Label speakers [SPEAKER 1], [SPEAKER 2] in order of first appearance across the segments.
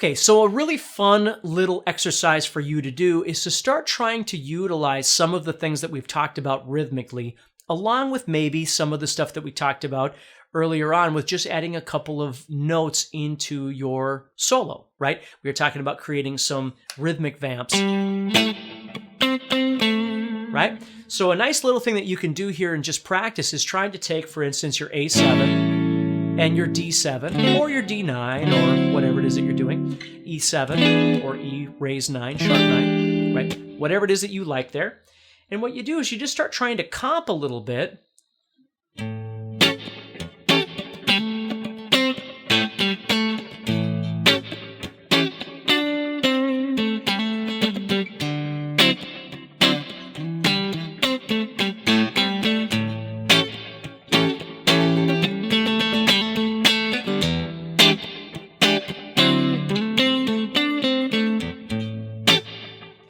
[SPEAKER 1] Okay, so a really fun little exercise for you to do is to start trying to utilize some of the things that we've talked about rhythmically, along with maybe some of the stuff that we talked about earlier on with just adding a couple of notes into your solo, right? We were talking about creating some rhythmic vamps, right? So a nice little thing that you can do here and just practice is trying to take, for instance, your A7 and your D7 or your D9 or whatever it is that you're doing, E7 or E raised 9, sharp 9, right? Whatever it is that you like there. And what you do is you just start trying to comp a little bit.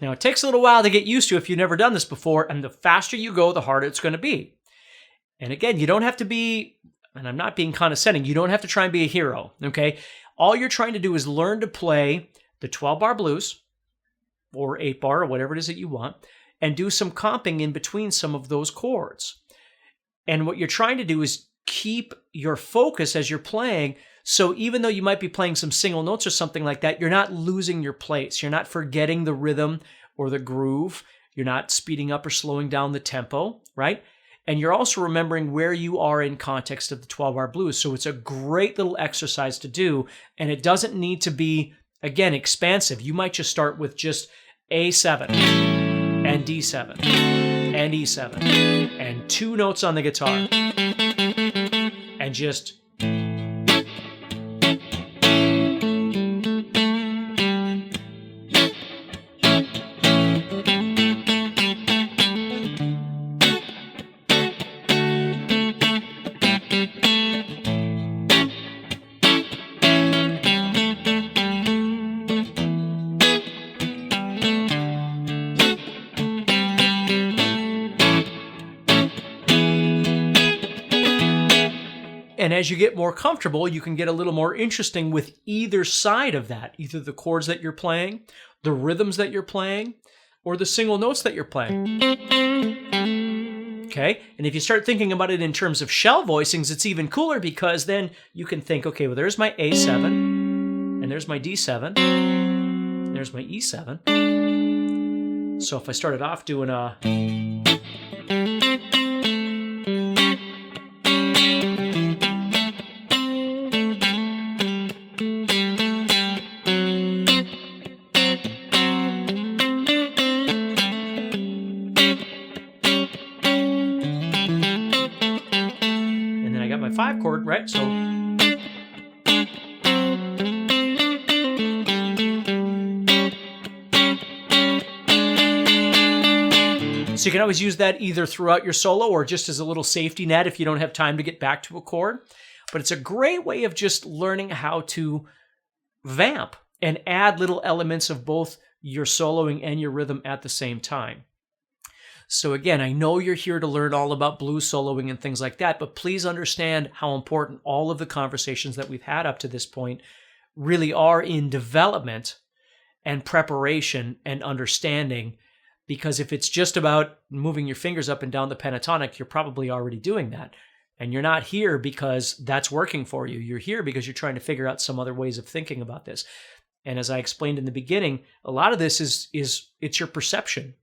[SPEAKER 1] Now, it takes a little while to get used to if you've never done this before, and the faster you go, the harder it's going to be. And again, you don't have to be, and I'm not being condescending, you don't have to try and be a hero, okay? All you're trying to do is learn to play the 12-bar blues, or 8-bar, or whatever it is that you want, and do some comping in between some of those chords. And what you're trying to do is keep your focus as you're playing, so even though you might be playing some single notes or something like that, you're not losing your place. You're not forgetting the rhythm or the groove. You're not speeding up or slowing down the tempo, right? And you're also remembering where you are in context of the 12-bar blues. So it's a great little exercise to do, and it doesn't need to be, again, expansive. You might just start with just A7 and D7 and E7 and 2 notes on the guitar and just... And as you get more comfortable, you can get a little more interesting with either side of that, either the chords that you're playing, the rhythms that you're playing, or the single notes that you're playing. Okay? And if you start thinking about it in terms of shell voicings, it's even cooler because then you can think, okay, well, there's my A7, and there's my D7, and there's my E7. So if I started off doing a... my 5 chord, right? So you can always use that either throughout your solo or just as a little safety net if you don't have time to get back to a chord. But it's a great way of just learning how to vamp and add little elements of both your soloing and your rhythm at the same time. So again, I know you're here to learn all about blues soloing and things like that, but please understand how important all of the conversations that we've had up to this point really are in development and preparation and understanding, because if it's just about moving your fingers up and down the pentatonic, you're probably already doing that. And you're not here because that's working for you. You're here because you're trying to figure out some other ways of thinking about this. And as I explained in the beginning, a lot of this is it's your perception.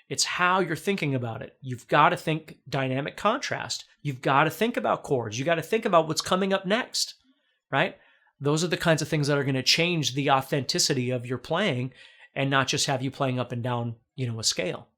[SPEAKER 1] It's how you're thinking about it. You've got to think dynamic contrast. You've got to think about chords. You got to think about what's coming up next, right? Those are the kinds of things that are going to change the authenticity of your playing and not just have you playing up and down, a scale.